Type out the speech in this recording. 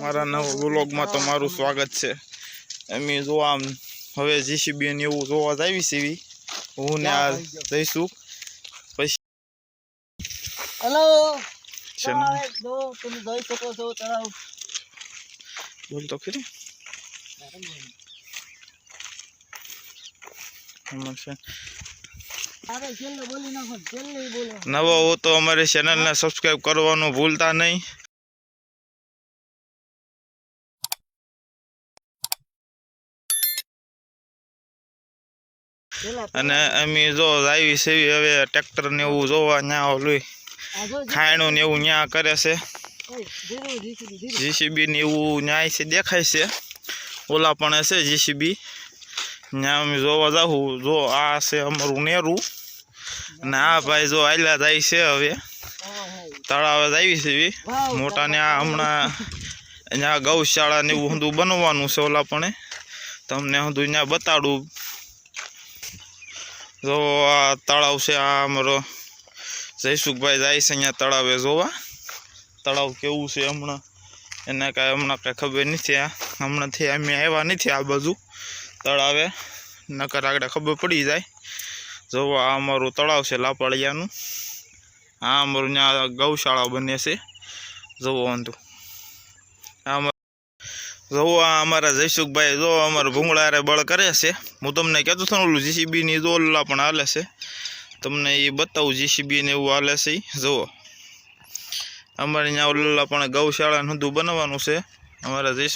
મારા નવા વ્લોગમાં તમારું સ્વાગત છે। અમે જો આમ હવે જીસીબી ને એવું જોવા જાવી છે હું ને આ જઈશું પછી હેલો ચેનલ જો તમે જોઈ શકો છો તળાવ બોલ તો ખરી અરે છેલ્લે બોલી નાખો છેલ્લે બોલો નવો હો તો અમારી ચેનલને સબસ્ક્રાઇબ કરવાનું ભૂલતા નહીં। અને અમે જો આવી છે હવે ટ્રેક્ટર ને એવું જોવા ન્યા ઓલું ખાયણું ને એવું ન્યા કરે છે જીસીબી ને એવું ન્યાય છે દેખાય છે ઓલા પણ છે જીસીબી ન્યા અમે જોવા જાવું। જો આ છે અમારું નેરું અને આ ભાઈ જો આયલા જાય છે હવે તળાવે આવી છે મોટા ને આ હમણાં અહીંયા ગૌશાળા ને એવું બધું બનવાનું છે ઓલા પણ તમને બધું અહીંયા બતાડું। જો આ તળાવ છે આ અમારો જયસુખભાઈ જાય છે અહીંયા તળાવે જોવા તળાવ કેવું છે હમણાં એને કાંઈ હમણાં કાંઈ ખબર નથી આ હમણાંથી અમે આવ્યા નથી આ બાજુ તળાવે નકર આગળ ખબર પડી જાય। જો આ અમારું તળાવ છે લાપાળિયાનું આ અમારું ત્યાં ગૌશાળા બને છે જોવો વાંધો જો આ અમારા જયસુખભાઈ જો અમારા ભૂંગળારે બળ કરે છે। હું તમને કહેતો હતો ઓલું જીસીબી ની દોલા પણ હાલે છે તમને એ બતાવું જીસીબી ને એવું હાલે છે જુઓ અમારે ત્યાં ઓલા પણ ગૌશાળા બધું બનવાનું છે અમારા જયસુખ